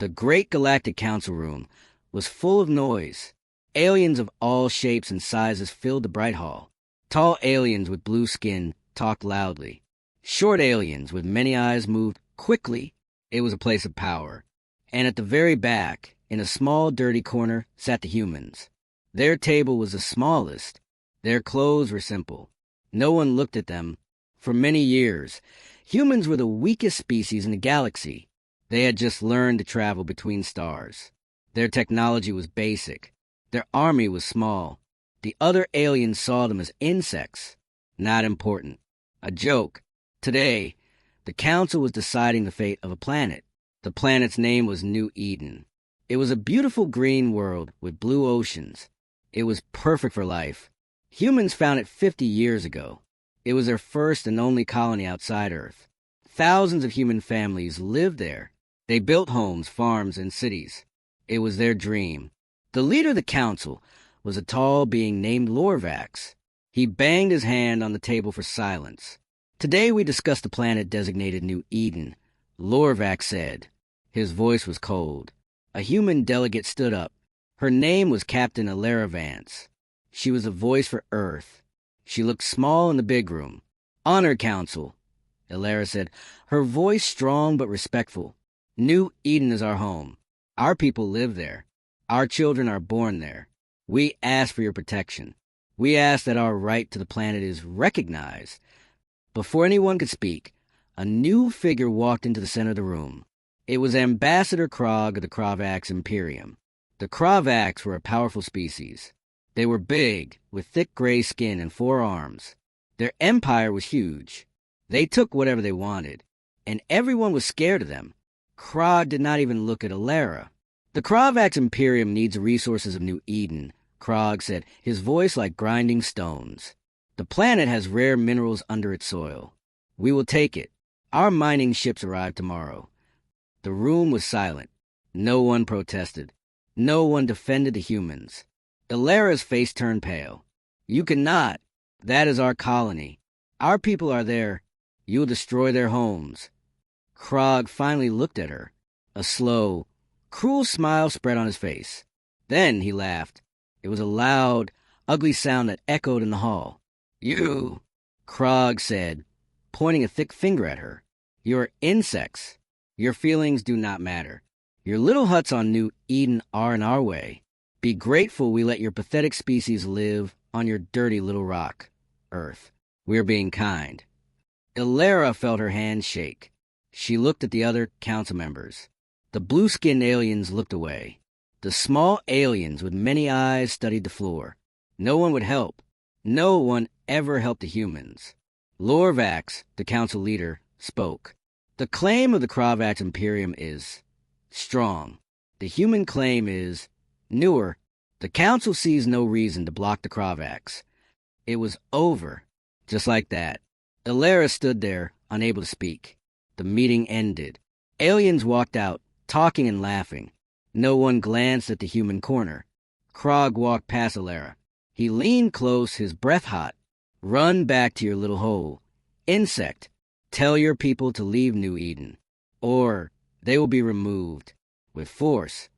The great Galactic Council room was full of noise. Aliens of all shapes and sizes filled the bright hall. Tall aliens with blue skin talked loudly. Short aliens with many eyes moved quickly. It was a place of power. And at the very back, in a small, dirty corner, sat the humans. Their table was the smallest. Their clothes were simple. No one looked at them. For many years, humans were the weakest species in the galaxy. They had just learned to travel between stars. Their technology was basic. Their army was small. The other aliens saw them as insects. Not important. A joke. Today, the council was deciding the fate of a planet. The planet's name was New Eden. It was a beautiful green world with blue oceans. It was perfect for life. Humans found it 50 years ago. It was their first and only colony outside Earth. Thousands of human families lived there. They built homes, farms, and cities. It was their dream. The leader of the council was a tall being named Lorvax. He banged his hand on the table for silence. Today we discuss the planet designated New Eden, Lorvax said. His voice was cold. A human delegate stood up. Her name was Captain Alara Vance. She was a voice for Earth. She looked small in the big room. Honor Council, Alara said, her voice strong but respectful. New Eden is our home. Our people live there. Our children are born there. We ask for your protection. We ask that our right to the planet is recognized. Before anyone could speak, a new figure walked into the center of the room. It was Ambassador Krog of the Kravax Imperium. The Kravax were a powerful species. They were big, with thick gray skin and 4 arms. Their empire was huge. They took whatever they wanted, and everyone was scared of them. Krog did not even look at Alara. The Kravax Imperium needs the resources of New Eden, Krog said, his voice like grinding stones. The planet has rare minerals under its soil. We will take it. Our mining ships arrive tomorrow. The room was silent. No one protested. No one defended the humans. Alara's face turned pale. You cannot. That is our colony. Our people are there. You will destroy their homes. Krog finally looked at her. A slow, cruel smile spread on his face. Then he laughed. It was a loud, ugly sound that echoed in the hall. You, Krog said, pointing a thick finger at her. You're insects. Your feelings do not matter. Your little huts on New Eden are in our way. Be grateful we let your pathetic species live on your dirty little rock, Earth. We're being kind. Alara felt her hand shake. She looked at the other council members. The blue-skinned aliens looked away. The small aliens with many eyes studied the floor. No one would help. No one ever helped the humans. Lorvax, the council leader, spoke. The claim of the Kravax Imperium is strong. The human claim is newer. The council sees no reason to block the Kravax. It was over, just like that. Alara stood there, unable to speak. The meeting ended. Aliens walked out, talking and laughing. No one glanced at the human corner. Krog walked past Alara. He leaned close, his breath hot. Run back to your little hole. Insect, tell your people to leave New Eden, or they will be removed with force.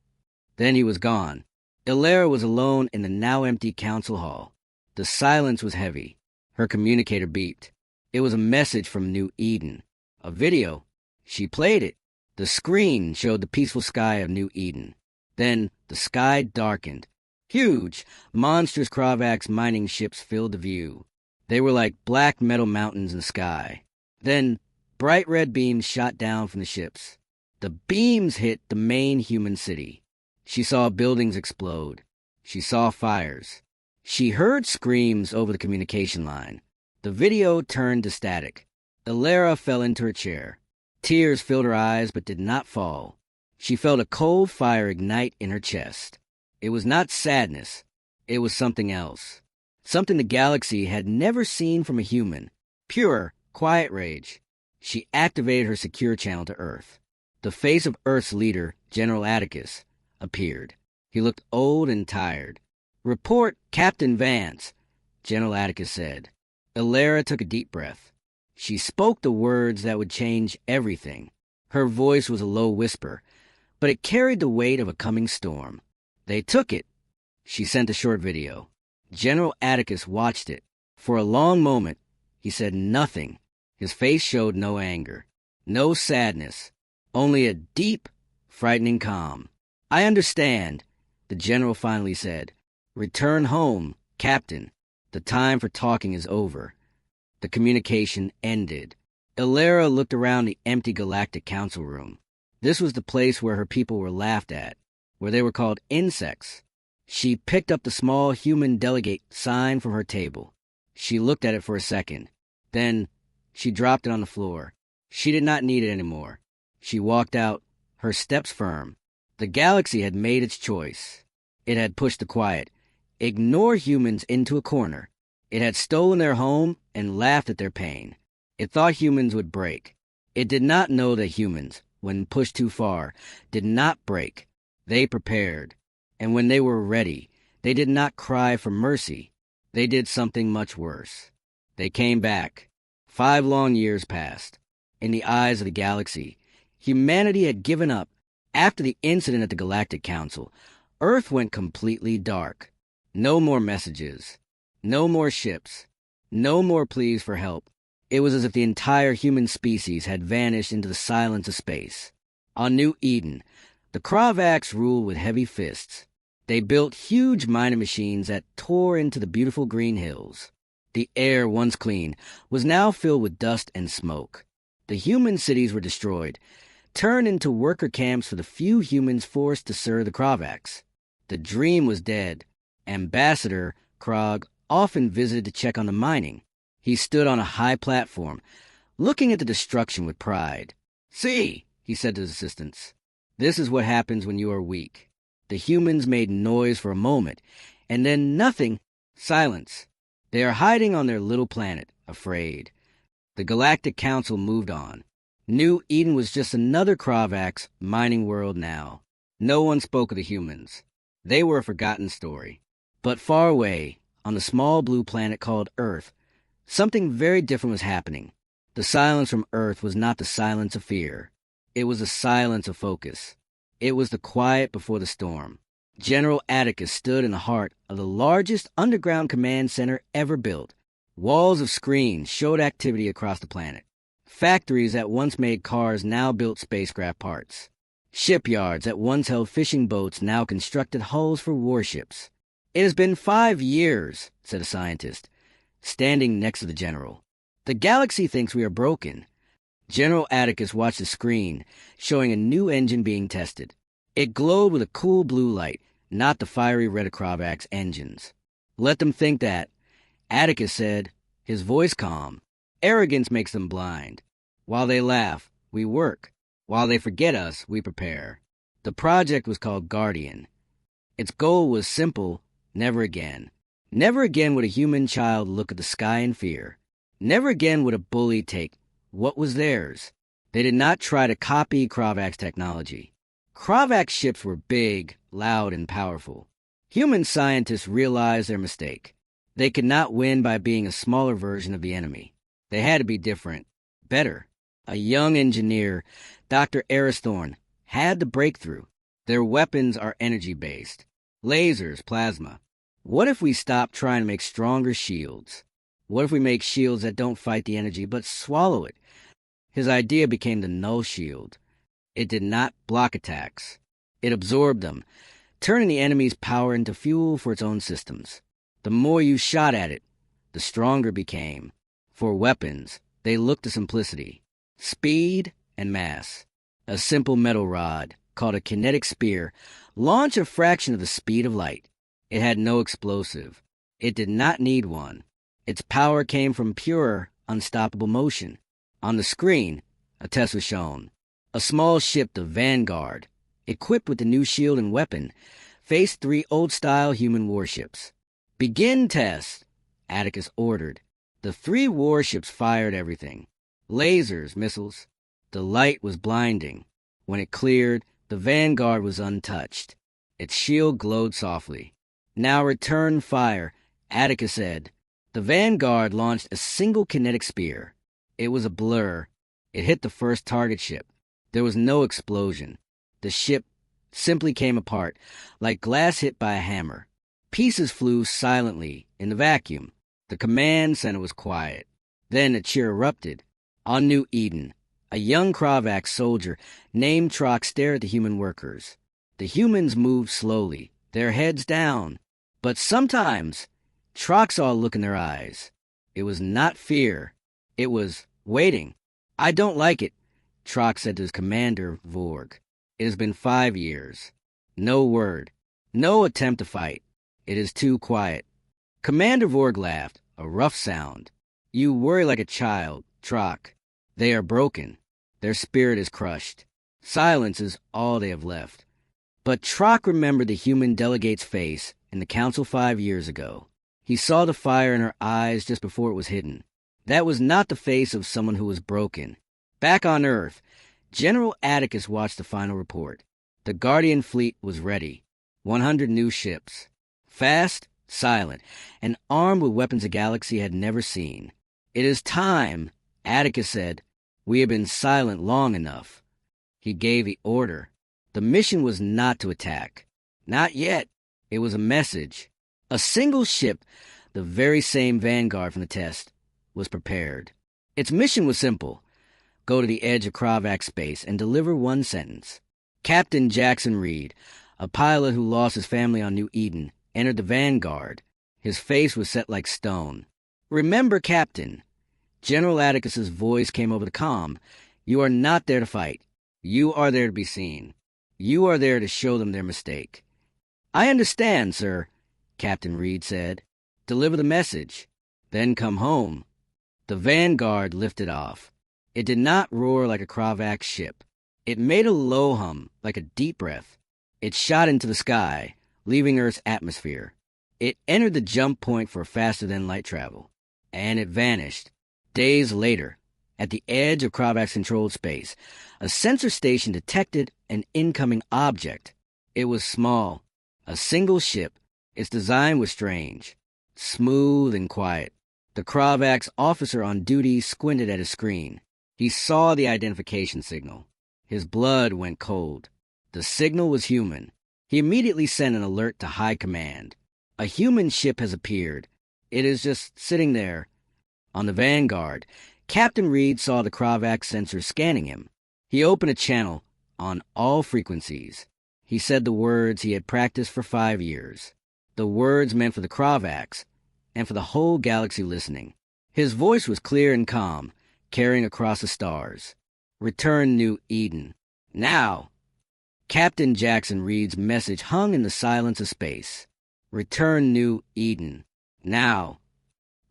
Then he was gone. Alara was alone in the now empty council hall. The silence was heavy. Her communicator beeped. It was a message from New Eden. A video. She played it. The screen showed the peaceful sky of New Eden. Then the sky darkened. Huge, monstrous Kravax mining ships filled the view. They were like black metal mountains in the sky. Then bright red beams shot down from the ships. The beams hit the main human city. She saw buildings explode. She saw fires. She heard screams over the communication line. The video turned to static. Alara fell into her chair. Tears filled her eyes but did not fall. She felt a cold fire ignite in her chest. It was not sadness. It was something else. Something the galaxy had never seen from a human. Pure, quiet rage. She activated her secure channel to Earth. The face of Earth's leader, General Atticus, appeared. He looked old and tired. Report Captain Vance, General Atticus said. Alara took a deep breath. She spoke the words that would change everything. Her voice was a low whisper, but it carried the weight of a coming storm. They took it. She sent a short video. General Atticus watched it. For a long moment, he said nothing. His face showed no anger, no sadness, only a deep, frightening calm. "I understand," the general finally said. "Return home, Captain. The time for talking is over." The communication ended. Illyra looked around the empty Galactic Council room. This was the place where her people were laughed at, where they were called insects. She picked up the small human delegate sign from her table. She looked at it for a second. Then she dropped it on the floor. She did not need it anymore. She walked out, her steps firm. The galaxy had made its choice. It had pushed the quiet, ignore humans into a corner. It had stolen their home and laughed at their pain. It thought humans would break. It did not know that humans, when pushed too far, did not break. They prepared. And when they were ready, they did not cry for mercy. They did something much worse. They came back. 5 long years passed. In the eyes of the galaxy, humanity had given up. After the incident at the Galactic Council, Earth went completely dark. No more messages. No more ships. No more pleas for help. It was as if the entire human species had vanished into the silence of space. On New Eden, the Kravaks ruled with heavy fists. They built huge mining machines that tore into the beautiful green hills. The air, once clean, was now filled with dust and smoke. The human cities were destroyed, turned into worker camps for the few humans forced to serve the Kravaks. The dream was dead. Ambassador Krog often visited to check on the mining. He stood on a high platform, looking at the destruction with pride. "See," he said to his assistants, "this is what happens when you are weak." The humans made noise for a moment, and then nothing. Silence. They are hiding on their little planet, afraid. The Galactic Council moved on. New Eden was just another Kravaks mining world now. No one spoke of the humans. They were a forgotten story. But far away, on the small blue planet called Earth, something very different was happening. The silence from Earth was not the silence of fear. It was the silence of focus. It was the quiet before the storm. General Atticus stood in the heart of the largest underground command center ever built. Walls of screens showed activity across the planet. Factories that once made cars now built spacecraft parts. Shipyards that once held fishing boats now constructed hulls for warships. "It has been 5 years," said a scientist, standing next to the general. "The galaxy thinks we are broken." General Atticus watched the screen, showing a new engine being tested. It glowed with a cool blue light, not the fiery red of Kravaks' engines. "Let them think that," Atticus said, his voice calm. "Arrogance makes them blind. While they laugh, we work. While they forget us, we prepare." The project was called Guardian. Its goal was simple: never again. Never again would a human child look at the sky in fear. Never again would a bully take what was theirs. They did not try to copy Kravaks' technology. Kravaks' ships were big, loud, and powerful. Human scientists realized their mistake. They could not win by being a smaller version of the enemy. They had to be different, better. A young engineer, Dr. Aristhorn, had the breakthrough. Their weapons are energy-based. Lasers, plasma. What if we stop trying to make stronger shields? What if we make shields that don't fight the energy but swallow it? His idea became the null shield. It did not block attacks. It absorbed them, turning the enemy's power into fuel for its own systems. The more you shot at it, the stronger it became. For weapons, they looked to simplicity, speed, and mass. A simple metal rod, called a kinetic spear, launched a fraction of the speed of light. It had no explosive. It did not need one. Its power came from pure, unstoppable motion. On the screen, a test was shown. A small ship, the Vanguard, equipped with the new shield and weapon, faced 3 old-style human warships. "Begin test," Atticus ordered. The 3 warships fired everything. Lasers, missiles. The light was blinding. When it cleared, the Vanguard was untouched. Its shield glowed softly. "Now return fire," Atticus said. The Vanguard launched a single kinetic spear. It was a blur. It hit the first target ship. There was no explosion. The ship simply came apart, like glass hit by a hammer. Pieces flew silently in the vacuum. The command center was quiet. Then a cheer erupted. On New Eden, a young Kravak soldier named Trock stared at the human workers. The humans moved slowly, their heads down. But sometimes, Trock saw a look in their eyes. It was not fear. It was waiting. "I don't like it," Trock said to his commander, Vorg. "It has been 5 years. No word. No attempt to fight. It is too quiet." Commander Vorg laughed, a rough sound. "You worry like a child, Trock. They are broken. Their spirit is crushed. Silence is all they have left." But Trock remembered the human delegate's face in the council 5 years ago. He saw the fire in her eyes just before it was hidden. That was not the face of someone who was broken. Back on Earth, General Atticus watched the final report. The Guardian fleet was ready. 100 new ships. Fast, silent, and armed with weapons the galaxy had never seen. "It is time," Atticus said. "We have been silent long enough." He gave the order. The mission was not to attack. Not yet. It was a message. A single ship, the very same Vanguard from the test, was prepared. Its mission was simple: go to the edge of Kravak space and deliver one sentence. Captain Jackson Reed, a pilot who lost his family on New Eden, entered the Vanguard. His face was set like stone. "Remember, Captain," General Atticus's voice came over the comm, "you are not there to fight. You are there to be seen. You are there to show them their mistake." "I understand, sir," Captain Reed said. "Deliver the message. Then come home." The Vanguard lifted off. It did not roar like a Kravak ship. It made a low hum, like a deep breath. It shot into the sky, leaving Earth's atmosphere. It entered the jump point for faster-than-light travel. And it vanished. Days later, at the edge of Kravak's controlled space, a sensor station detected an incoming object. It was small, a single ship. Its design was strange, smooth and quiet. The Kravak's officer on duty squinted at his screen. He saw the identification signal. His blood went cold. The signal was human. He immediately sent an alert to High Command. "A human ship has appeared. It is just sitting there." On the Vanguard, Captain Reed saw the Kravak sensor scanning him. He opened a channel on all frequencies. He said the words he had practiced for 5 years. The words meant for the Kravaks, and for the whole galaxy listening. His voice was clear and calm, carrying across the stars. "Return New Eden. Now!" Captain Jackson Reed's message hung in the silence of space. "Return New Eden. Now!"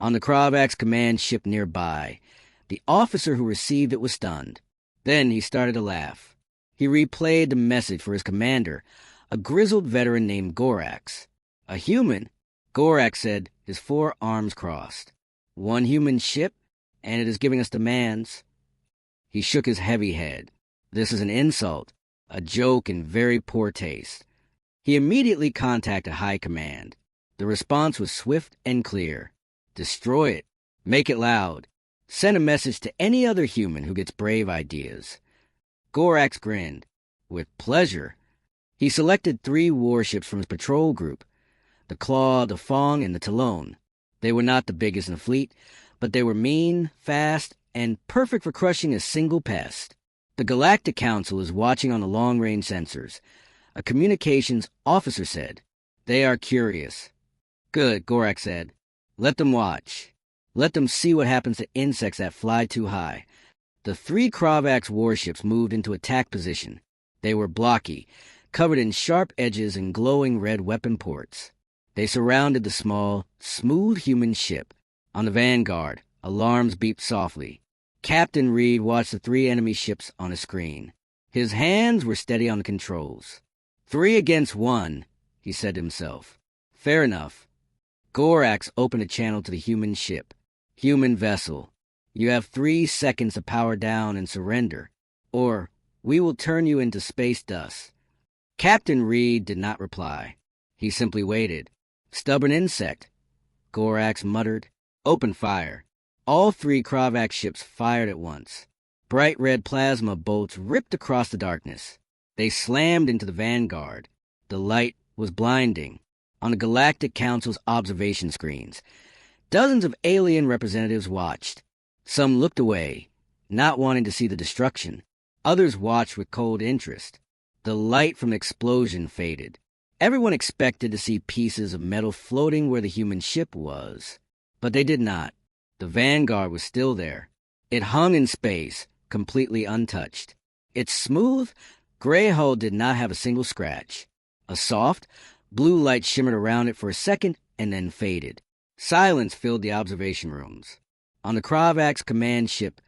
On the Kravak's command ship nearby, the officer who received it was stunned. Then he started to laugh. He replayed the message for his commander, a grizzled veteran named Gorax. "A human?" Gorax said, his 4 arms crossed. "One human ship, and it is giving us demands." He shook his heavy head. "This is an insult, a joke in very poor taste." He immediately contacted High Command. The response was swift and clear. "Destroy it. Make it loud. Send a message to any other human who gets brave ideas." Gorax grinned. "With pleasure." He selected 3 warships from his patrol group: the Claw, the Fong, and the Talon. They were not the biggest in the fleet, but they were mean, fast, and perfect for crushing a single pest. The Galactic Council is watching on the long-range sensors. A communications officer said. "They are curious." "Good," Gorax said. "Let them watch. Let them see what happens to insects that fly too high." The 3 Kravak's warships moved into attack position. They were blocky, covered in sharp edges and glowing red weapon ports. They surrounded the small, smooth human ship. On the Vanguard, alarms beeped softly. Captain Reed watched the 3 enemy ships on a screen. His hands were steady on the controls. 3 against 1, he said to himself. Fair enough. Gorax opened a channel to the human ship. "Human vessel, you have 3 seconds to power down and surrender, or we will turn you into space dust." Captain Reed did not reply. He simply waited. "Stubborn insect," Gorax muttered. "Open fire." All 3 Kravak ships fired at once. Bright red plasma bolts ripped across the darkness. They slammed into the Vanguard. The light was blinding. On the Galactic Council's observation screens, dozens of alien representatives watched. Some looked away, not wanting to see the destruction. Others watched with cold interest. The light from the explosion faded. Everyone expected to see pieces of metal floating where the human ship was, but they did not. The Vanguard was still there. It hung in space, completely untouched. Its smooth, gray hull did not have a single scratch. A soft, blue light shimmered around it for a second and then faded. Silence filled the observation rooms. On the Kravak's command ship,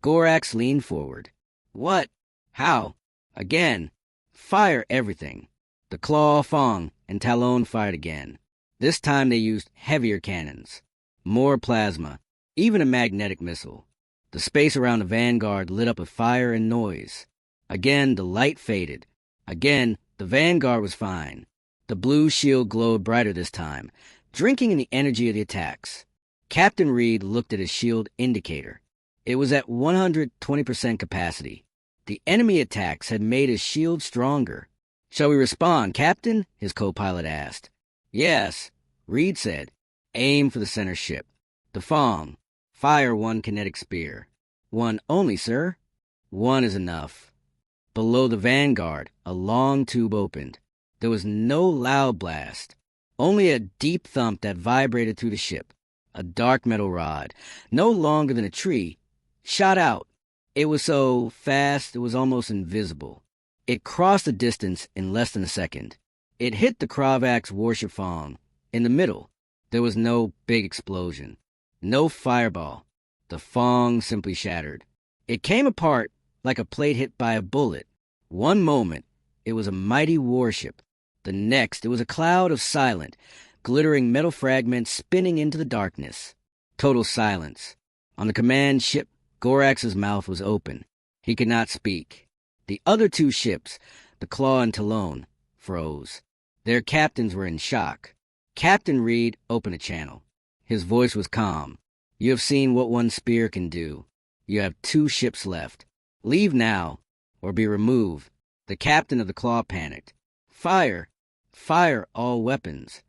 Gorax leaned forward. What? How? Again. Fire everything. The Claw, Fong, and Talon fired again. This time they used heavier cannons. More plasma. Even a magnetic missile. The space around the Vanguard lit up with fire and noise. Again, the light faded. Again, the Vanguard was fine. The blue shield glowed brighter this time, drinking in the energy of the attacks. Captain Reed looked at his shield indicator. It was at 120% capacity. The enemy attacks had made his shield stronger. "Shall we respond, Captain?" his co-pilot asked. "Yes," Reed said. "Aim for the center ship. The Fong. Fire one kinetic spear." "One only, sir." "One is enough." Below the Vanguard, a long tube opened. There was no loud blast, only a deep thump that vibrated through the ship. A dark metal rod, no longer than a tree, shot out. It was so fast it was almost invisible. It crossed the distance in less than a second. It hit the Kravak's warship Fong. In the middle, there was no big explosion. No fireball. The Fong simply shattered. It came apart like a plate hit by a bullet. One moment, it was a mighty warship. The next, it was a cloud of silent, glittering metal fragments spinning into the darkness. Total silence. On the command ship, Gorax's mouth was open. He could not speak. The other two ships, the Claw and Talon, froze. Their captains were in shock. Captain Reed opened a channel. His voice was calm. "You have seen what one spear can do. You have 2 ships left. Leave now, or be removed." The captain of the Claw panicked. "Fire! Fire all weapons."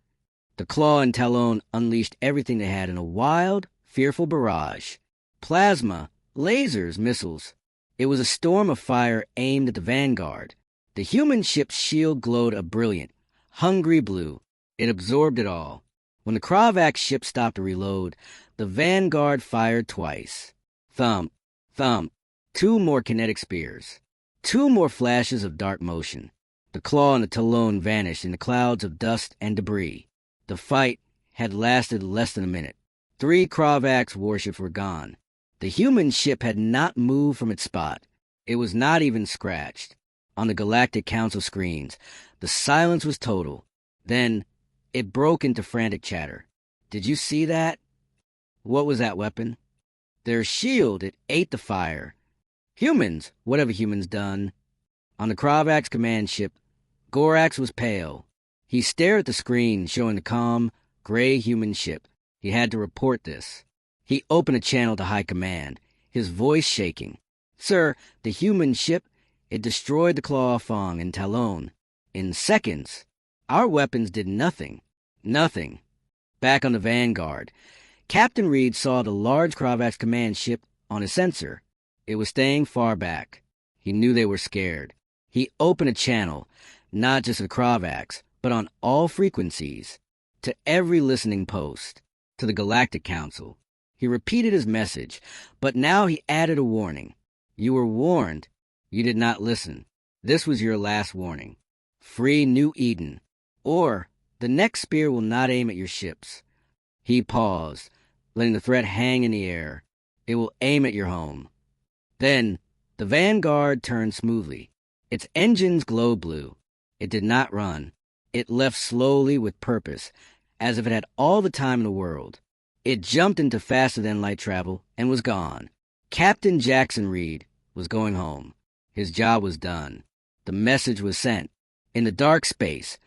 The Claw and Talon unleashed everything they had in a wild, fearful barrage. Plasma, lasers, missiles. It was a storm of fire aimed at the Vanguard. The human ship's shield glowed a brilliant, hungry blue. It absorbed it all. When the Kravak ship stopped to reload, the Vanguard fired twice. Thump, thump. 2 more kinetic spears. 2 more flashes of dark motion. The Claw and the Talon vanished in the clouds of dust and debris. The fight had lasted less than a minute. 3 Kravak's warships were gone. The human ship had not moved from its spot. It was not even scratched. On the Galactic Council screens, the silence was total. Then, it broke into frantic chatter. "Did you see that?" "What was that weapon?" "Their shield, it ate the fire." "Humans, what have humans done?" On the Kravak's command ship, Gorax was pale. He stared at the screen showing the calm, gray human ship. He had to report this. He opened a channel to High Command, his voice shaking. "Sir, the human ship, it destroyed the Claw, Fong, and Talon. In seconds. Our weapons did nothing. Nothing." Back on the Vanguard, Captain Reed saw the large Kravak's command ship on his sensor. It was staying far back. He knew they were scared. He opened a channel, not just to the Kravaks, but on all frequencies, to every listening post, to the Galactic Council. He repeated his message, but now he added a warning. "You were warned. You did not listen. This was your last warning. Free New Eden, or the next spear will not aim at your ships." He paused, letting the threat hang in the air. "It will aim at your home." Then, the Vanguard turned smoothly. Its engines glowed blue. It did not run. It left slowly with purpose, as if it had all the time in the world. It jumped into faster-than-light travel and was gone. Captain Jackson Reed was going home. His job was done. The message was sent. In the dark space,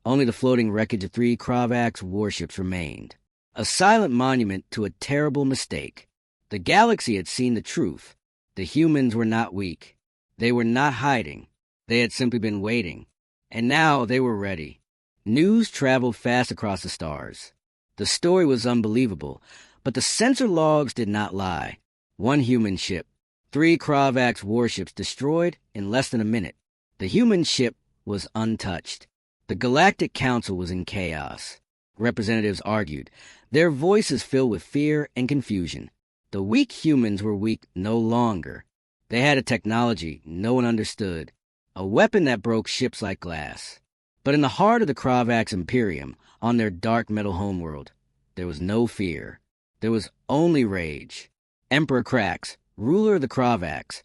only the floating wreckage of 3 Kravak's warships remained. A silent monument to a terrible mistake. The galaxy had seen the truth. The humans were not weak. They were not hiding. They had simply been waiting. And now they were ready. News traveled fast across the stars. The story was unbelievable, but the sensor logs did not lie. 1 human ship, 3 Kravax warships destroyed in less than a minute. The human ship was untouched. The Galactic Council was in chaos. Representatives argued, their voices filled with fear and confusion. The weak humans were weak no longer. They had a technology no one understood, a weapon that broke ships like glass. But in the heart of the Kravax Imperium, on their dark metal homeworld, there was no fear. There was only rage. Emperor Krax, ruler of the Kravax,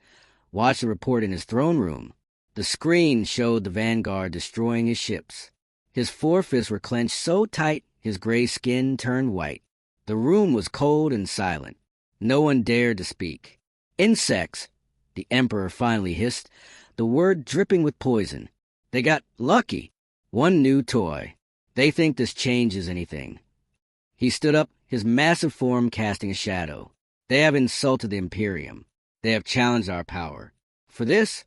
watched the report in his throne room. The screen showed the Vanguard destroying his ships. His forefists were clenched so tight his gray skin turned white. The room was cold and silent. No one dared to speak. Insects, the Emperor finally hissed, the word dripping with poison. They got lucky. 1 new toy. They think this changes anything. He stood up, his massive form casting a shadow. They have insulted the Imperium. They have challenged our power. For this,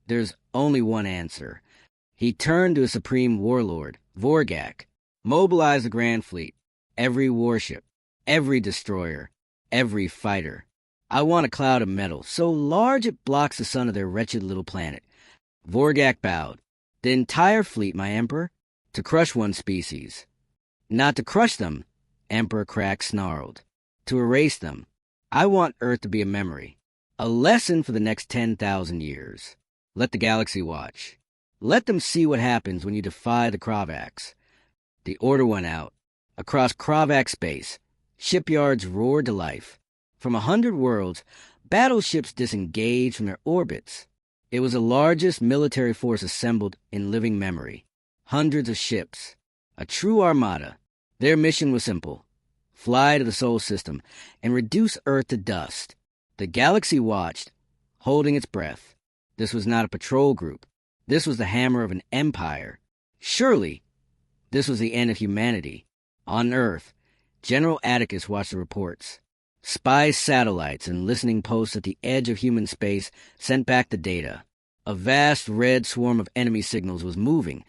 there's only one answer. He turned to his supreme warlord, Vorgak. Mobilize the Grand Fleet. Every warship. Every destroyer. Every fighter. I want a cloud of metal, so large it blocks the sun of their wretched little planet. Vorgak bowed. The entire fleet, my Emperor, to crush 1 species. Not to crush them, Emperor Krax snarled. To erase them. I want Earth to be a memory. A lesson for the next 10,000 years. Let the galaxy watch. Let them see what happens when you defy the Kravax. The order went out. Across Kravax space, shipyards roared to life. From 100 worlds, battleships disengaged from their orbits. It was the largest military force assembled in living memory. Hundreds of ships. A true armada. Their mission was simple. Fly to the Sol system and reduce Earth to dust. The galaxy watched, holding its breath. This was not a patrol group. This was the hammer of an empire. Surely, this was the end of humanity. On Earth, General Atticus watched the reports. Spy satellites and listening posts at the edge of human space sent back the data. A vast red swarm of enemy signals was moving,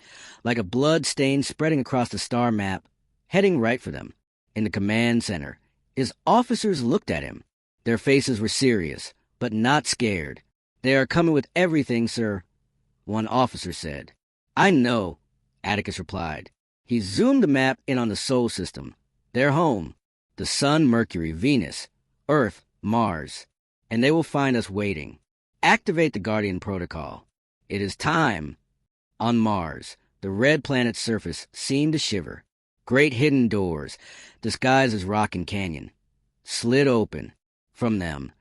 like a blood stain spreading across the star map, heading right for them. In the command center, his officers looked at him. Their faces were serious, but not scared. They are coming with everything, sir, one officer said. I know, Atticus replied. He zoomed the map in on the Sol system. Their home. The Sun, Mercury, Venus, Earth, Mars. And they will find us waiting. Activate the Guardian Protocol. It is time. On Mars, the red planet's surface seemed to shiver. Great hidden doors, disguised as rock and canyon, slid open. From them,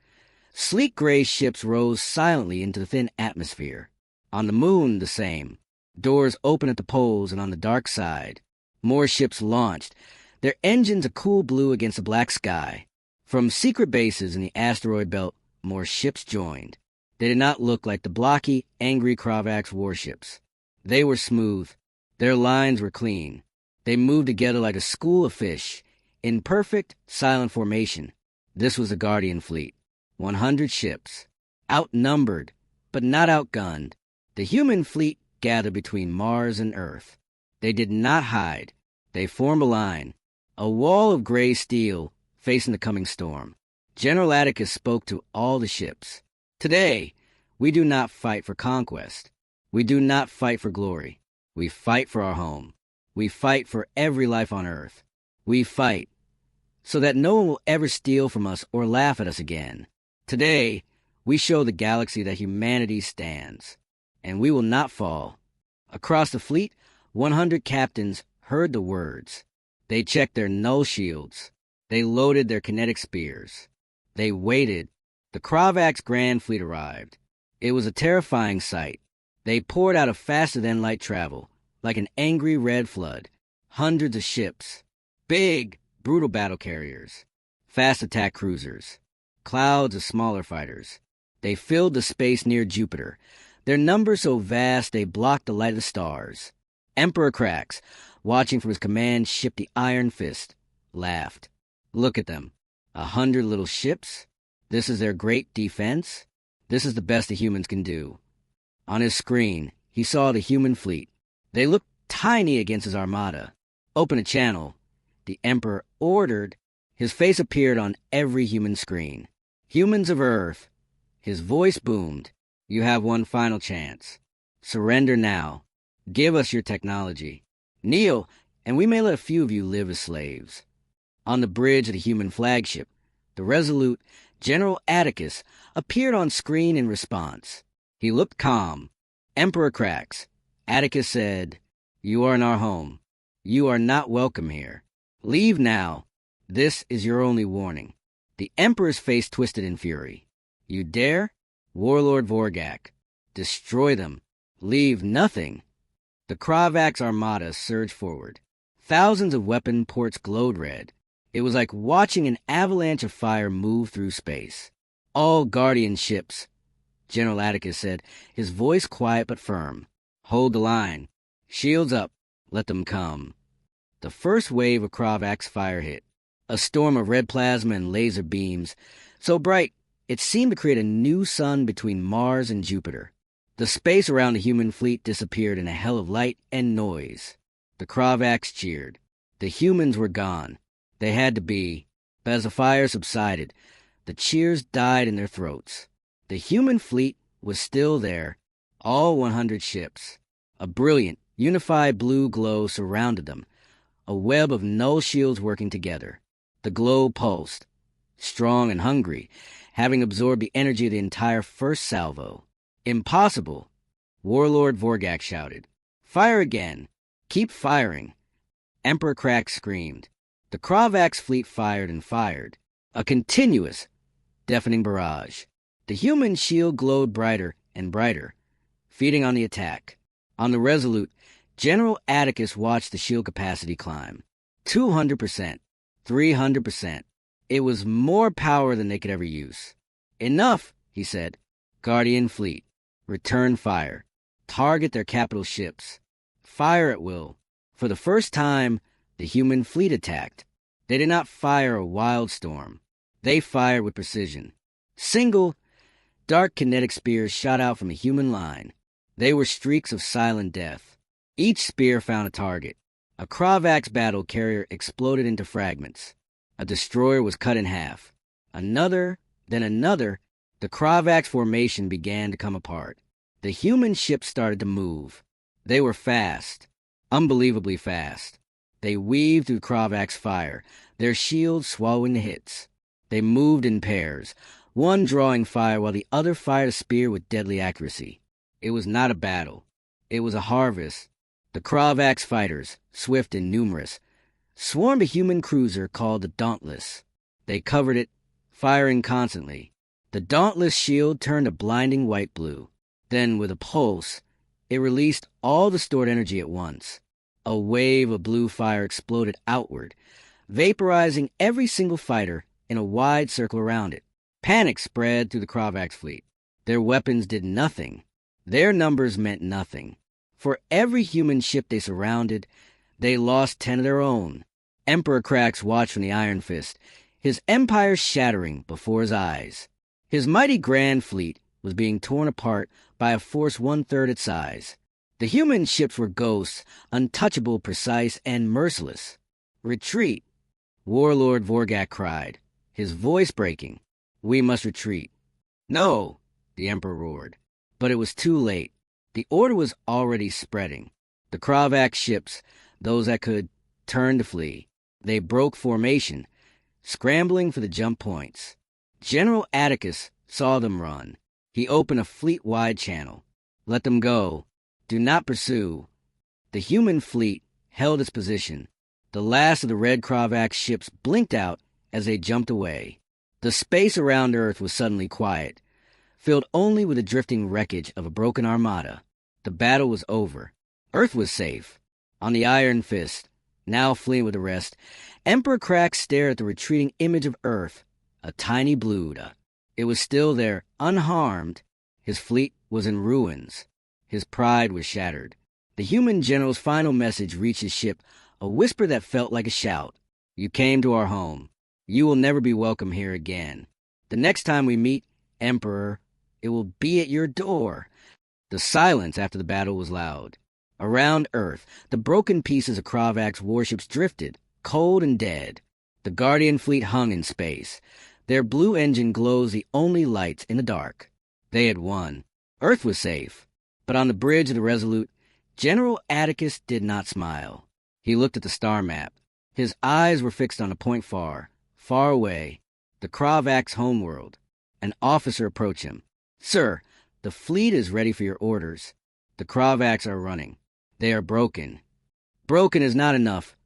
sleek gray ships rose silently into the thin atmosphere. On the moon, the same. Doors open at the poles and on the dark side. More ships launched, their engines a cool blue against the black sky. From secret bases in the asteroid belt, more ships joined. They did not look like the blocky, angry Kravax warships. They were smooth. Their lines were clean. They moved together like a school of fish, in perfect, silent formation. This was the Guardian Fleet. 100 ships. Outnumbered, but not outgunned. The human fleet gathered between Mars and Earth. They did not hide. They formed a line. A wall of gray steel facing the coming storm. General Atticus spoke to all the ships. Today, we do not fight for conquest. We do not fight for glory. We fight for our home. We fight for every life on Earth. We fight so that no one will ever steal from us or laugh at us again. Today, we show the galaxy that humanity stands. And we will not fall. Across the fleet, 100 captains heard the words. They checked their null shields. They loaded their kinetic spears. They waited. The Kravax Grand Fleet arrived. It was a terrifying sight. They poured out of faster-than-light travel, like an angry red flood. Hundreds of ships. Big, brutal battle carriers. Fast attack cruisers. Clouds of smaller fighters. They filled the space near Jupiter, their numbers so vast they blocked the light of the stars. Emperor Krax, watching from his command ship the Iron Fist, laughed. Look at them. 100 little ships? This is their great defense? This is the best the humans can do. On his screen, he saw the human fleet. They looked tiny against his armada. Open a channel, the Emperor ordered. His face appeared on every human screen. Humans of Earth. His voice boomed. You have one final chance. Surrender now. Give us your technology. Kneel, and we may let a few of you live as slaves. On the bridge of the human flagship, the resolute General Atticus appeared on screen in response. He looked calm. Emperor Crax. Atticus said, "You are in our home. You are not welcome here. Leave now. This is your only warning." The Emperor's face twisted in fury. "You dare? Warlord Vorgak. Destroy them. Leave nothing." The Kravax armada surged forward. Thousands of weapon ports glowed red. It was like watching an avalanche of fire move through space. "All Guardian ships," General Atticus said, his voice quiet but firm. "Hold the line. Shields up. Let them come." The first wave of Kravax fire hit. A storm of red plasma and laser beams, so bright it seemed to create a new sun between Mars and Jupiter. The space around the human fleet disappeared in a hell of light and noise. The Kravax cheered. The humans were gone. They had to be. But as the fire subsided, the cheers died in their throats. The human fleet was still there, all 100 ships. A brilliant, unified blue glow surrounded them, a web of null shields working together. The glow pulsed, strong and hungry, having absorbed the energy of the entire first salvo. "Impossible!" Warlord Vorgak shouted. "Fire again! Keep firing!" Emperor Crax screamed. The Kravax fleet fired and fired. A continuous, deafening barrage. The human shield glowed brighter and brighter, feeding on the attack. On the Resolute, General Atticus watched the shield capacity climb. 200%. 300%. It was more power than they could ever use. "Enough," he said. "Guardian fleet. Return fire. Target their capital ships. Fire at will." For the first time, the human fleet attacked. They did not fire a wild storm. They fired with precision. Single, dark kinetic spears shot out from a human line. They were streaks of silent death. Each spear found a target. A Kravax battle carrier exploded into fragments. A destroyer was cut in half. Another, then another. The Kravax formation began to come apart. The human ships started to move. They were fast, unbelievably fast. They weaved through Kravax fire, their shields swallowing the hits. They moved in pairs, one drawing fire while the other fired a spear with deadly accuracy. It was not a battle. It was a harvest. The Kravax fighters, swift and numerous, swarmed a human cruiser called the Dauntless. They covered it, firing constantly. The Dauntless shield turned a blinding white-blue. Then, with a pulse, it released all the stored energy at once. A wave of blue fire exploded outward, vaporizing every single fighter in a wide circle around it. Panic spread through the Kravax fleet. Their weapons did nothing. Their numbers meant nothing. For every human ship they surrounded, they lost 10 of their own. Emperor Crax watched from the Iron Fist, his empire shattering before his eyes. His mighty Grand Fleet was being torn apart by a force 1/3 its size. The human ships were ghosts, untouchable, precise, and merciless. "Retreat!" Warlord Vorgak cried, his voice breaking. "We must retreat." "No!" the Emperor roared. But it was too late. The order was already spreading. The Kravax ships, those that could, turned to flee. They broke formation, scrambling for the jump points. General Atticus saw them run. He opened a fleet-wide channel. "Let them go. Do not pursue." The human fleet held its position. The last of the red Kravax ships blinked out as they jumped away. The space around Earth was suddenly quiet, filled only with the drifting wreckage of a broken armada. The battle was over. Earth was safe. On the Iron Fist, now fleeing with the rest, Emperor Crax stared at the retreating image of Earth, a tiny Bluda. It was still there, unharmed. His fleet was in ruins. His pride was shattered. The human general's final message reached his ship, a whisper that felt like a shout. "You came to our home. You will never be welcome here again. The next time we meet, Emperor, it will be at your door." The silence after the battle was loud. Around Earth, the broken pieces of Kravak's warships drifted, cold and dead. The Guardian fleet hung in space. Their blue engine glows the only lights in the dark. They had won. Earth was safe. But on the bridge of the Resolute, General Atticus did not smile. He looked at the star map. His eyes were fixed on a point far, far away, the Kravak's homeworld. An officer approached him. "Sir, the fleet is ready for your orders. The Kravaks are running. They are broken." "Broken is not enough,"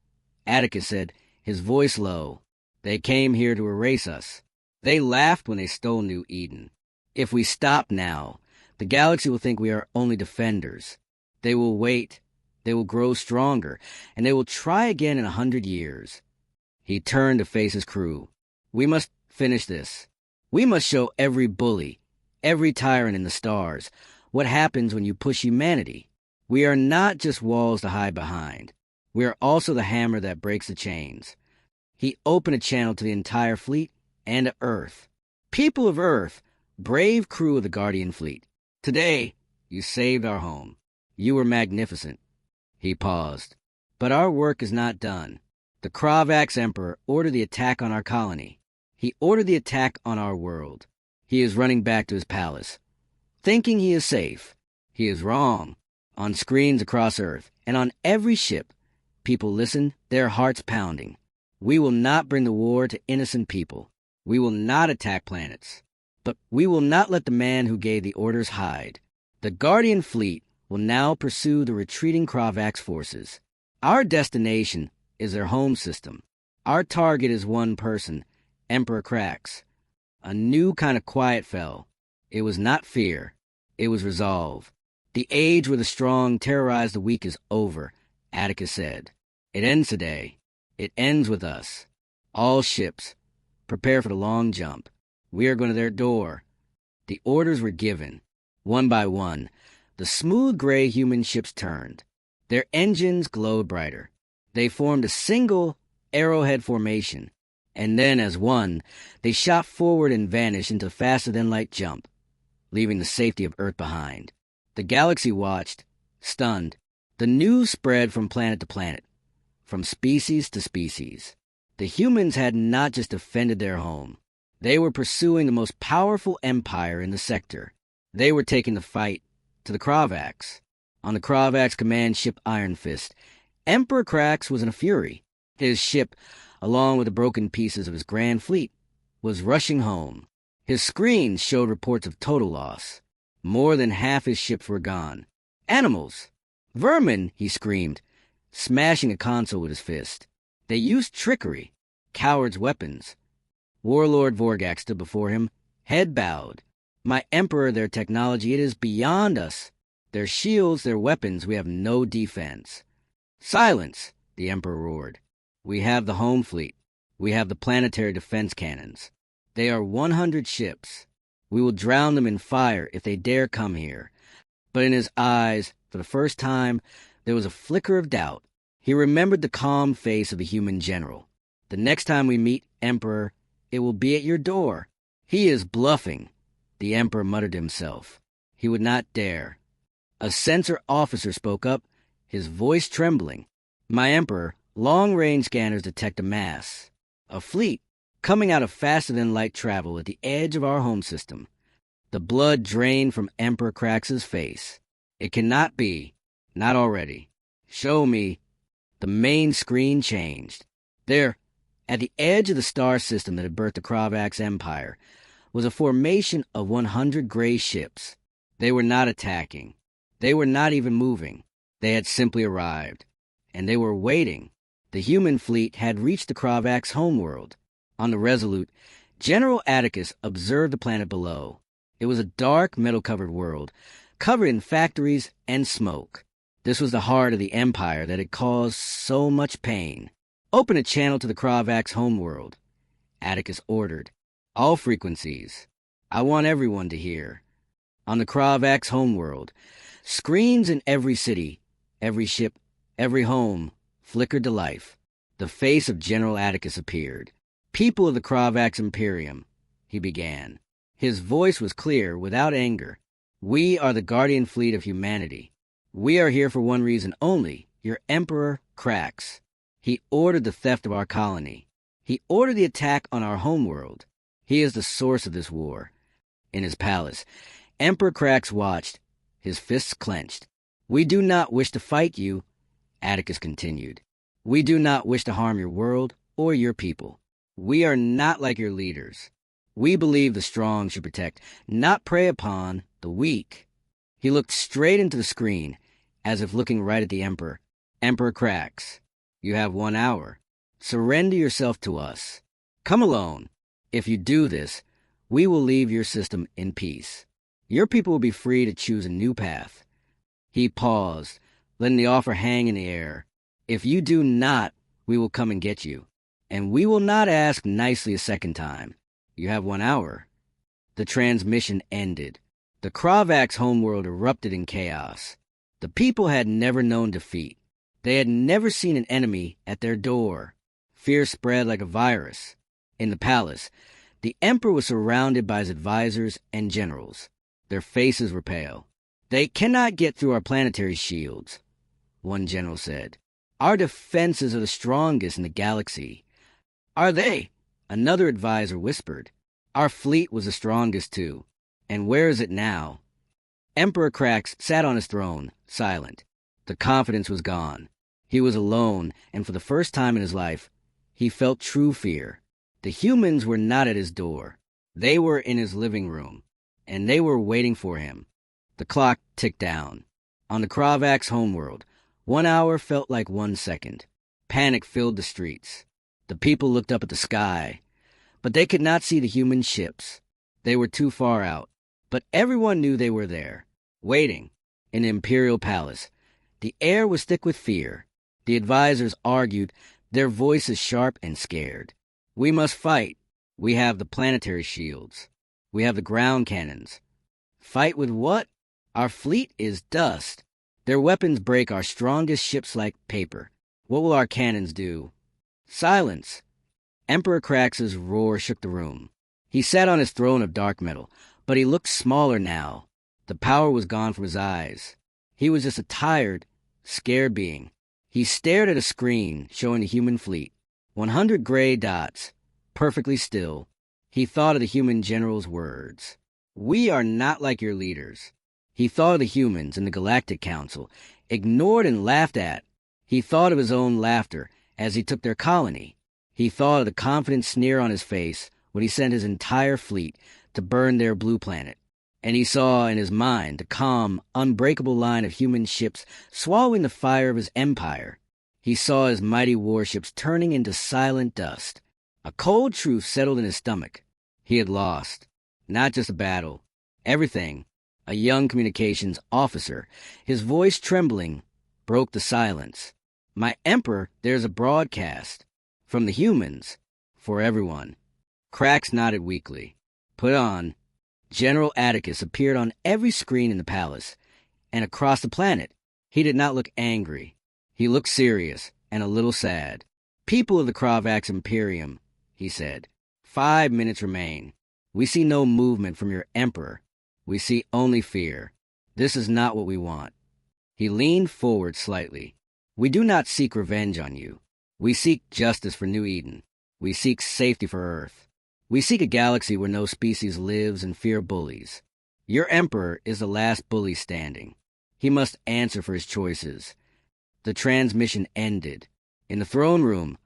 Atticus said, his voice low. "They came here to erase us. They laughed when they stole New Eden. If we stop now, the galaxy will think we are only defenders. They will wait. They will grow stronger, and they will try again in 100 years. He turned to face his crew. "We must finish this. We must show every bully, every tyrant in the stars, what happens when you push humanity. We are not just walls to hide behind. We are also the hammer that breaks the chains." He opened a channel to the entire fleet and to Earth. "People of Earth, brave crew of the Guardian fleet, today you saved our home. You were magnificent." He paused. "But our work is not done. The Kravak's Emperor ordered the attack on our colony. He ordered the attack on our world. He is running back to his palace, thinking he is safe. He is wrong. On screens across Earth, and on every ship, people listen, their hearts pounding. We will not bring the war to innocent people. We will not attack planets. But we will not let the man who gave the orders hide. The Guardian fleet will now pursue the retreating Kravak's forces. Our destination is their home system. Our target is one person, Emperor Krax." A new kind of quiet fell. It was not fear. It was resolve. "The age where the strong terrorize the weak is over," Atticus said. "It ends today. It ends with us. All ships, prepare for the long jump. We are going to their door." The orders were given. One by one, the smooth gray human ships turned. Their engines glowed brighter. They formed a single arrowhead formation, and then as one, they shot forward and vanished into a faster-than-light jump, leaving the safety of Earth behind. The galaxy watched, stunned. The news spread from planet to planet, from species to species. The humans had not just defended their home. They were pursuing the most powerful empire in the sector. They were taking the fight to the Kravaks. On the Kravak's command ship Iron Fist, Emperor Krax was in a fury. His ship, along with the broken pieces of his grand fleet, was rushing home. His screens showed reports of total loss. More than half his ships were gone. "Animals! Vermin!" he screamed, smashing a console with his fist. "They used trickery. Cowards' weapons." Warlord Vorgak stood before him, head bowed. "My Emperor, their technology, it is beyond us. Their shields, their weapons, we have no defense." "Silence!" the Emperor roared. "We have the home fleet. We have the planetary defense cannons. They are 100 ships. We will drown them in fire if they dare come here." But in his eyes, for the first time, there was a flicker of doubt. He remembered the calm face of the human general. "The next time we meet, Emperor, it will be at your door." "He is bluffing," the Emperor muttered to himself. He would not dare. A censor officer spoke up, his voice trembling. "My Emperor, long-range scanners detect a mass, a fleet, coming out of faster-than-light travel at the edge of our home system." The blood drained from Emperor Krax's face. "It cannot be. Not already. Show me." The main screen changed. There, at the edge of the star system that had birthed the Kravak's empire, was a formation of 100 gray ships. They were not attacking. They were not even moving. They had simply arrived. And they were waiting. The human fleet had reached the Kravak's homeworld. On the Resolute, General Atticus observed the planet below. It was a dark, metal-covered world, covered in factories and smoke. This was the heart of the empire that had caused so much pain. "Open a channel to the Kravak's homeworld," Atticus ordered. "All frequencies. I want everyone to hear." On the Kravak's homeworld, screens in every city, every ship, every home flickered to life. The face of General Atticus appeared. "People of the Kravak's Imperium," he began. His voice was clear, without anger. We are the guardian fleet of humanity. We are here for one reason only, your Emperor Krax. He ordered the theft of our colony. He ordered the attack on our homeworld. He is the source of this war. In his palace, Emperor Krax watched, his fists clenched. We do not wish to fight you, Atticus continued. We do not wish to harm your world or your people. We are not like your leaders. We believe the strong should protect, not prey upon, the weak. He looked straight into the screen, as if looking right at the Emperor. Emperor Krax, you have 1 hour. Surrender yourself to us. Come alone. If you do this, we will leave your system in peace. Your people will be free to choose a new path. He paused, letting the offer hang in the air. If you do not, we will come and get you. And we will not ask nicely a second time. You have 1 hour. The transmission ended. The Kravax homeworld erupted in chaos. The people had never known defeat. They had never seen an enemy at their door. Fear spread like a virus. In the palace, the Emperor was surrounded by his advisors and generals. Their faces were pale. They cannot get through our planetary shields, one general said. Our defenses are the strongest in the galaxy. Are they? Another advisor whispered. Our fleet was the strongest too. And where is it now? Emperor Krax sat on his throne, silent. The confidence was gone. He was alone, and for the first time in his life, he felt true fear. The humans were not at his door. They were in his living room, and they were waiting for him. The clock ticked down. On the Kravax homeworld, 1 hour felt like 1 second. Panic filled the streets. The people looked up at the sky, but they could not see the human ships. They were too far out, but everyone knew they were there, waiting, in the Imperial Palace. The air was thick with fear. The advisors argued, their voices sharp and scared. We must fight. We have the planetary shields. We have the ground cannons. Fight with what? Our fleet is dust. Their weapons break our strongest ships like paper. What will our cannons do? Silence. Emperor Krax's roar shook the room. He sat on his throne of dark metal, but he looked smaller now. The power was gone from his eyes. He was just a tired, scared being. He stared at a screen showing the human fleet. 100 gray dots, perfectly still. He thought of the human general's words. We are not like your leaders. He thought of the humans in the Galactic Council, ignored and laughed at. He thought of his own laughter as he took their colony. He thought of the confident sneer on his face when he sent his entire fleet to burn their blue planet. And he saw in his mind the calm, unbreakable line of human ships swallowing the fire of his empire. He saw his mighty warships turning into silent dust. A cold truth settled in his stomach. He had lost. Not just a battle. Everything. A young communications officer, his voice trembling, broke the silence. My Emperor, there's a broadcast. From the humans. For everyone. Krax nodded weakly. Put on. General Atticus appeared on every screen in the palace, and across the planet. He did not look angry. He looked serious and a little sad. People of the Kravax Imperium, he said, 5 minutes remain. We see no movement from your Emperor. We see only fear. This is not what we want. He leaned forward slightly. We do not seek revenge on you. We seek justice for New Eden. We seek safety for Earth. We seek a galaxy where no species lives and fear bullies. Your Emperor is the last bully standing. He must answer for his choices. The transmission ended. In the throne room,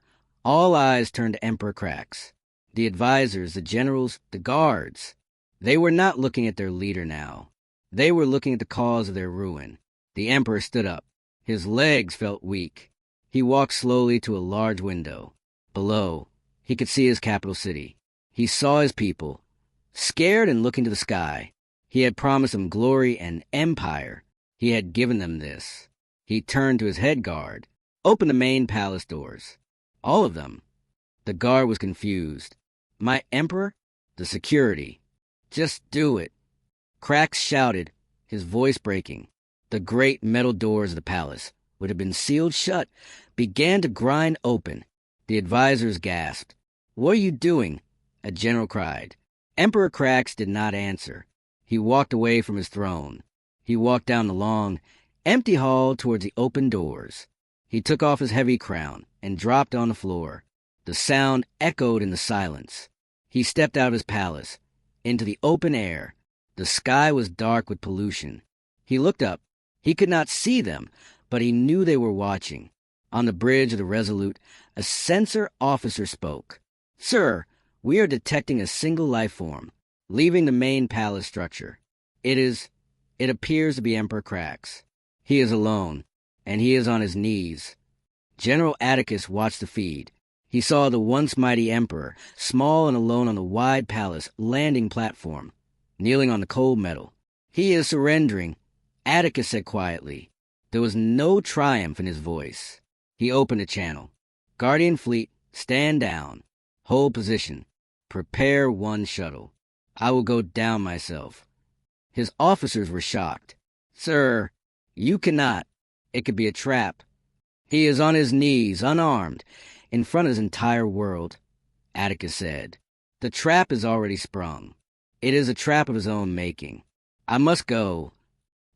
all eyes turned to Emperor Krax. The advisors, the generals, the guards. They were not looking at their leader now. They were looking at the cause of their ruin. The Emperor stood up. His legs felt weak. He walked slowly to a large window. Below, he could see his capital city. He saw his people, scared and looking to the sky. He had promised them glory and empire. He had given them this. He turned to his head guard, opened the main palace doors. All of them. The guard was confused. My Emperor? The security. Just do it. Krax shouted, his voice breaking. The great metal doors of the palace, which had been sealed shut, began to grind open. The advisors gasped. What are you doing? A general cried. Emperor Krax did not answer. He walked away from his throne. He walked down the long, empty hall towards the open doors. He took off his heavy crown and dropped on the floor. The sound echoed in the silence. He stepped out of his palace, into the open air. The sky was dark with pollution. He looked up. He could not see them, but he knew they were watching. On the bridge of the Resolute, a censor officer spoke. "Sir, we are detecting a single life form, leaving the main palace structure. It appears to be Emperor Krax. He is alone, and he is on his knees." General Atticus watched the feed. He saw the once mighty emperor, small and alone on the wide palace landing platform, kneeling on the cold metal. "He is surrendering," Atticus said quietly. There was no triumph in his voice. He opened a channel. "Guardian Fleet, stand down. Hold position. Prepare one shuttle. I will go down myself." His officers were shocked. "Sir, you cannot. It could be a trap." "He is on his knees, unarmed, in front of his entire world," Atticus said. "The trap is already sprung. It is a trap of his own making. I must go."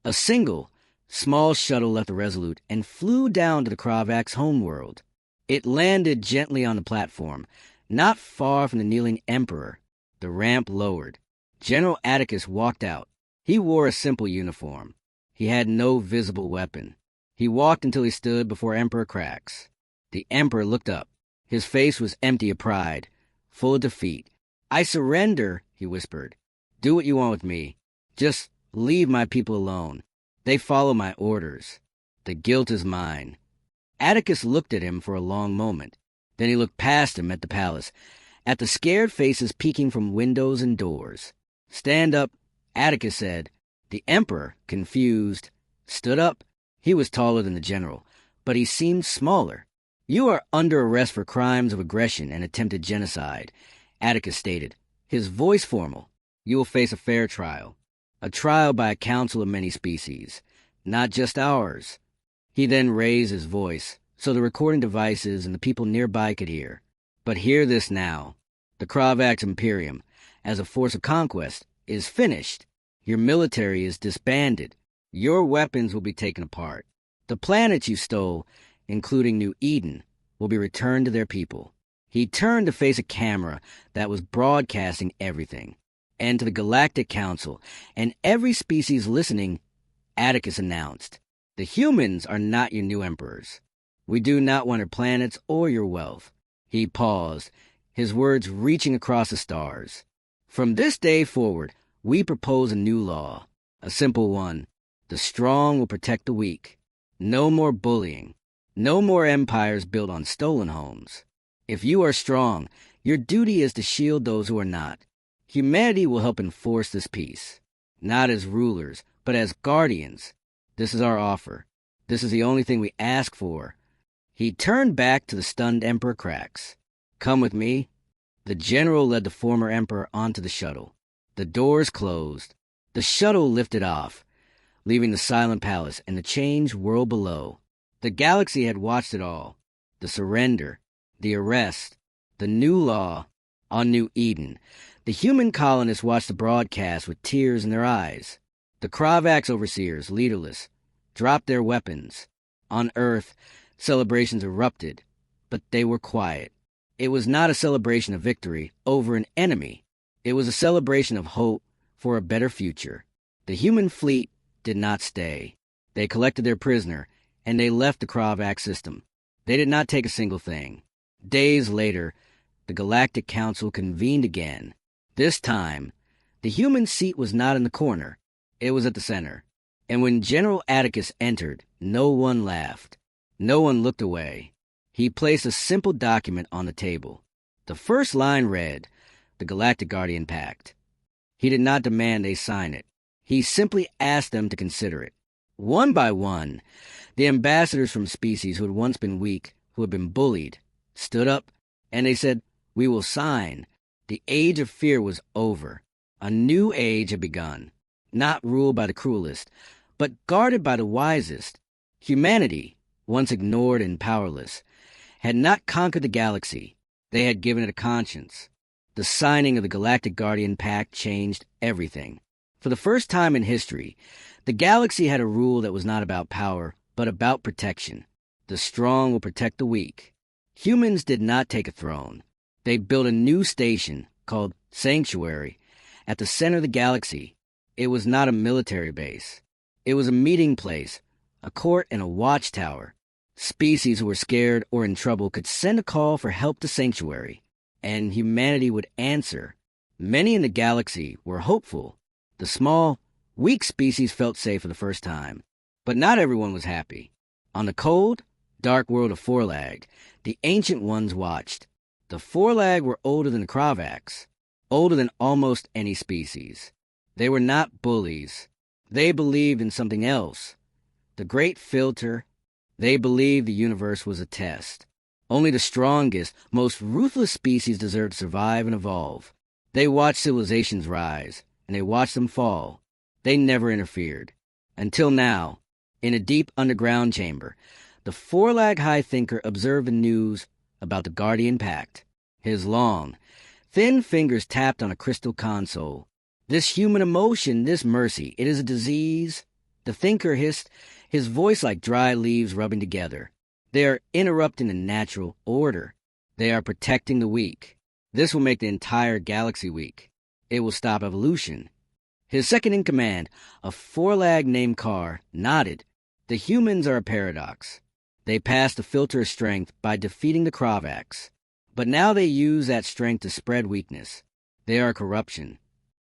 A single, small shuttle left the Resolute and flew down to the Kravak's homeworld. It landed gently on the platform, not far from the kneeling emperor. The ramp lowered. General Atticus walked out. He wore a simple uniform. He had no visible weapon. He walked until he stood before Emperor Krax. The emperor looked up. His face was empty of pride, full of defeat. "I surrender," he whispered. "Do what you want with me. Just leave my people alone. They follow my orders. The guilt is mine." Atticus looked at him for a long moment. Then he looked past him at the palace, at the scared faces peeking from windows and doors. "Stand up," Atticus said. The emperor, confused, stood up. He was taller than the general, but he seemed smaller. "You are under arrest for crimes of aggression and attempted genocide," Atticus stated, his voice formal. "You will face a fair trial. A trial by a council of many species, not just ours." He then raised his voice so the recording devices and the people nearby could hear. "But hear this now. The Kravak's Imperium, as a force of conquest, is finished. Your military is disbanded. Your weapons will be taken apart. The planets you stole, including New Eden, will be returned to their people." He turned to face a camera that was broadcasting everything. And to the Galactic Council and every species listening, Atticus announced, "The humans are not your new emperors. We do not want your planets or your wealth." He paused, his words reaching across the stars. "From this day forward, we propose a new law, a simple one. The strong will protect the weak. No more bullying. No more empires built on stolen homes. If you are strong, your duty is to shield those who are not. Humanity will help enforce this peace, not as rulers, but as guardians. This is our offer. This is the only thing we ask for." He turned back to the stunned Emperor Krax. "Come with me." The general led the former emperor onto the shuttle. The doors closed. The shuttle lifted off, leaving the silent palace and the changed world below. The galaxy had watched it all. The surrender, the arrest, the new law on New Eden. The human colonists watched the broadcast with tears in their eyes. The Kravak's overseers, leaderless, dropped their weapons. On Earth, celebrations erupted, but they were quiet. It was not a celebration of victory over an enemy. It was a celebration of hope for a better future. The human fleet did not stay. They collected their prisoner, and they left the Kravak system. They did not take a single thing. Days later, the Galactic Council convened again. This time, the human seat was not in the corner. It was at the center. And when General Atticus entered, no one laughed. No one looked away. He placed a simple document on the table. The first line read, "The Galactic Guardian Pact." He did not demand they sign it. He simply asked them to consider it. One by one, the ambassadors from species who had once been weak, who had been bullied, stood up, and they said, "We will sign." The age of fear was over. A new age had begun, not ruled by the cruelest, but guarded by the wisest. Humanity, once ignored and powerless, had not conquered the galaxy. They had given it a conscience. The signing of the Galactic Guardian Pact changed everything. For the first time in history, the galaxy had a rule that was not about power, but about protection. The strong will protect the weak. Humans did not take a throne. They built a new station, called Sanctuary, at the center of the galaxy. It was not a military base. It was a meeting place, a court and a watchtower. Species who were scared or in trouble could send a call for help to Sanctuary, and humanity would answer. Many in the galaxy were hopeful. The small, weak species felt safe for the first time. But not everyone was happy. On the cold, dark world of Forlag, the ancient ones watched. The Forlag were older than the Kravaks, older than almost any species. They were not bullies. They believed in something else. The Great Filter. They believed the universe was a test. Only the strongest, most ruthless species deserved to survive and evolve. They watched civilizations rise, and they watched them fall. They never interfered. Until now, in a deep underground chamber, the Forlag High Thinker observed the news about the Guardian Pact. His long, thin fingers tapped on a crystal console. This human emotion, this mercy, it is a disease. The thinker hissed, his voice like dry leaves rubbing together. They are interrupting the natural order. They are protecting the weak. This will make the entire galaxy weak. It will stop evolution. His second-in-command, a Forlag named Carr, nodded. The humans are a paradox. They passed the filter of strength by defeating the Kravaks. But now they use that strength to spread weakness. They are corruption.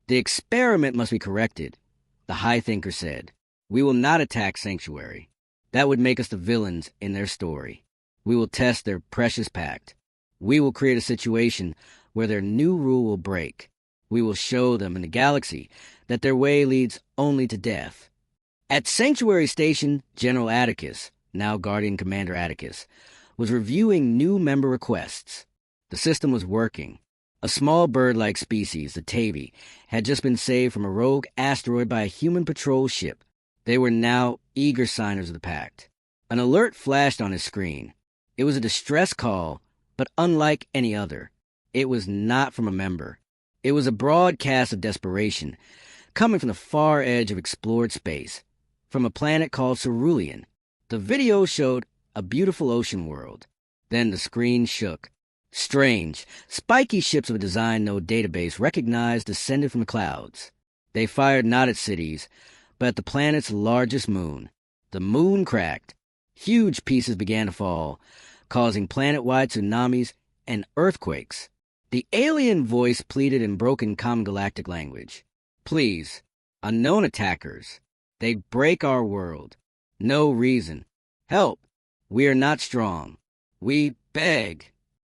The experiment must be corrected, the High Thinker said. We will not attack Sanctuary. That would make us the villains in their story. We will test their precious pact. We will create a situation where their new rule will break. We will show them in the galaxy that their way leads only to death. At Sanctuary Station, General Atticus, now Guardian Commander Atticus, was reviewing new member requests. The system was working. A small bird-like species, the Tavi, had just been saved from a rogue asteroid by a human patrol ship. They were now eager signers of the pact. An alert flashed on his screen. It was a distress call, but unlike any other. It was not from a member. It was a broadcast of desperation, coming from the far edge of explored space, from a planet called Cerulean. The video showed a beautiful ocean world. Then the screen shook. Strange, spiky ships of a design node database recognized descended from the clouds. They fired not at cities, but at the planet's largest moon. The moon cracked. Huge pieces began to fall, causing planet-wide tsunamis and earthquakes. The alien voice pleaded in broken common galactic language. Please, unknown attackers. They break our world. No reason. Help. We are not strong. We beg.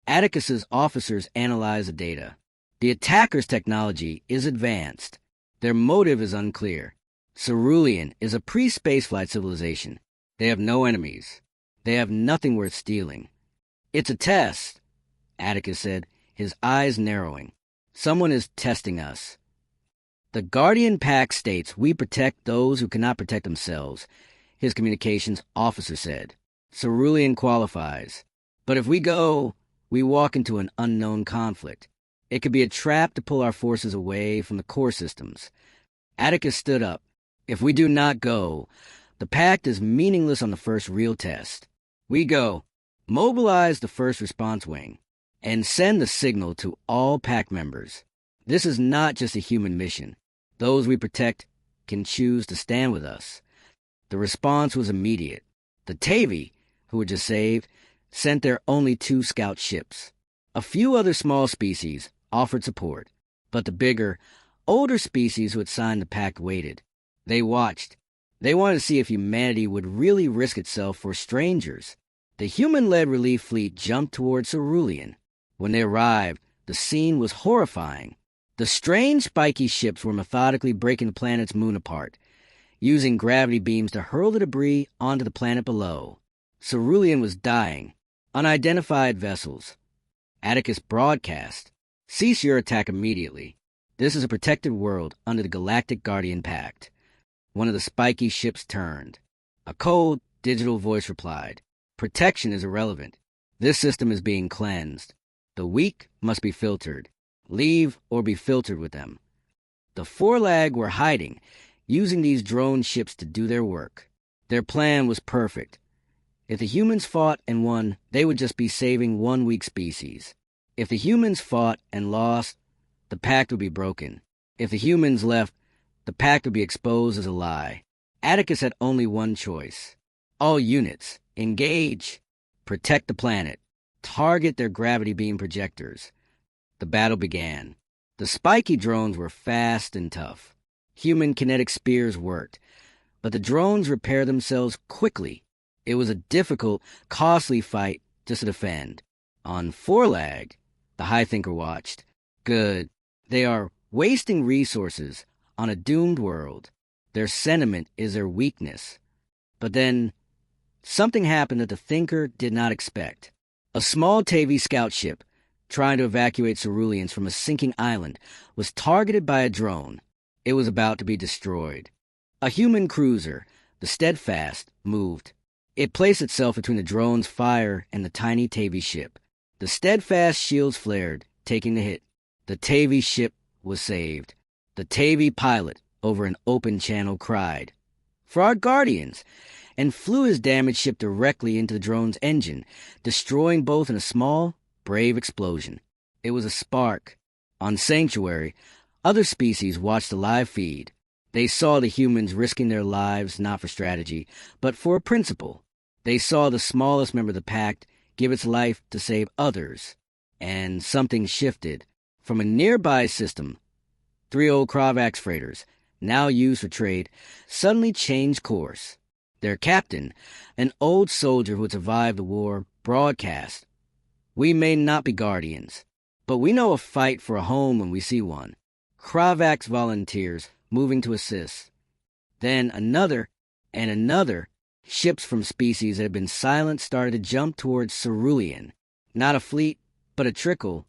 Atticus's officers analyze the data. The attackers' technology is advanced. Their motive is unclear. Cerulean is a pre-spaceflight civilization. They have no enemies. They have nothing worth stealing. It's a test, Atticus said, his eyes narrowing. Someone is testing us. The Guardian Pact states we protect those who cannot protect themselves, his communications officer said. Cerulean qualifies. But if we go, we walk into an unknown conflict. It could be a trap to pull our forces away from the core systems. Atticus stood up. If we do not go, the pact is meaningless on the first real test. We go. Mobilize the first response wing and send the signal to all pact members. This is not just a human mission. Those we protect can choose to stand with us. The response was immediate. The Tavi, who were just saved, sent their only 2 scout ships. A few other small species offered support, but the bigger, older species who had signed the pact waited. They watched. They wanted to see if humanity would really risk itself for strangers. The human-led relief fleet jumped towards Cerulean. When they arrived, the scene was horrifying. The strange spiky ships were methodically breaking the planet's moon apart, using gravity beams to hurl the debris onto the planet below. Cerulean was dying. Unidentified vessels. Atticus broadcast. Cease your attack immediately. This is a protected world under the Galactic Guardian Pact. One of the spiky ships turned. A cold, digital voice replied. Protection is irrelevant. This system is being cleansed. The weak must be filtered. Leave or be filtered with them. The Four-Lag were hiding, using these drone ships to do their work. Their plan was perfect. If the humans fought and won, they would just be saving one weak species. If the humans fought and lost, the pact would be broken. If the humans left, the pact would be exposed as a lie. Atticus had only one choice. All units, engage. Protect the planet. Target their gravity beam projectors. The battle began. The spiky drones were fast and tough. Human kinetic spears worked, but the drones repaired themselves quickly. It was a difficult, costly fight just to defend. On Four-Lag, the High Thinker watched. Good. They are wasting resources on a doomed world. Their sentiment is their weakness. But then, something happened that the Thinker did not expect. A small Tavi scout ship, trying to evacuate Ceruleans from a sinking island, was targeted by a drone. It was about to be destroyed. A human cruiser, the Steadfast, moved. It placed itself between the drone's fire and the tiny Tavi ship. The Steadfast shields flared, taking the hit. The Tavi ship was saved. The Tavi pilot, over an open channel, cried, "For our guardians!" and flew his damaged ship directly into the drone's engine, destroying both in a small, brave explosion. It was a spark. On Sanctuary, other species watched the live feed. They saw the humans risking their lives not for strategy, but for a principle. They saw the smallest member of the pact give its life to save others. And something shifted. From a nearby system, 3 old Kravax freighters, now used for trade, suddenly changed course. Their captain, an old soldier who had survived the war, broadcast, "We may not be guardians, but we know a fight for a home when we see one." Kravax volunteers moving to assist. Then another and another ships from species that had been silent started to jump towards Cerulean. Not a fleet, but a trickle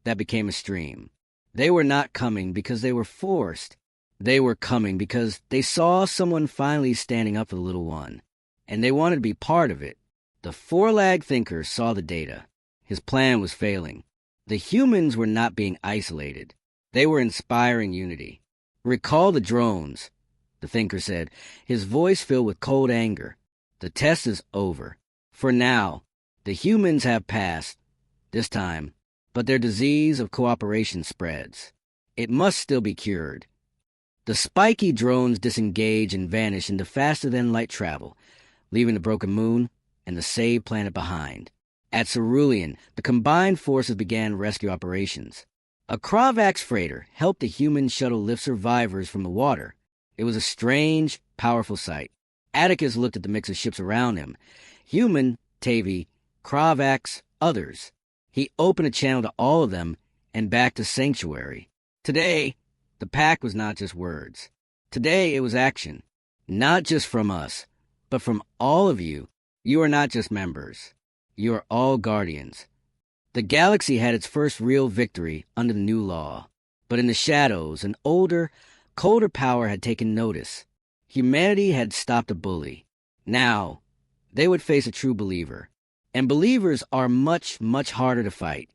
that became a stream. They were not coming because they were forced. They were coming because they saw someone finally standing up for the little one, and they wanted to be part of it. The Four-Lag Thinker saw the data. His plan was failing. The humans were not being isolated. They were inspiring unity. "Recall the drones," the Thinker said, his voice filled with cold anger. "The test is over. For now, the humans have passed, this time, but their disease of cooperation spreads. It must still be cured." The spiky drones disengage and vanish into faster-than-light travel, leaving the broken moon and the saved planet behind. At Cerulean, the combined forces began rescue operations. A Kravax freighter helped the human shuttle lift survivors from the water. It was a strange, powerful sight. Atticus looked at the mix of ships around him. Human, Tavi, Kravax, others. He opened a channel to all of them and back to Sanctuary. Today, the pact was not just words. Today, it was action. Not just from us, but from all of you. You are not just members. You are all guardians. The galaxy had its first real victory under the new law. But in the shadows, an older, colder power had taken notice. Humanity had stopped a bully. Now, they would face a true believer. And believers are much, much harder to fight.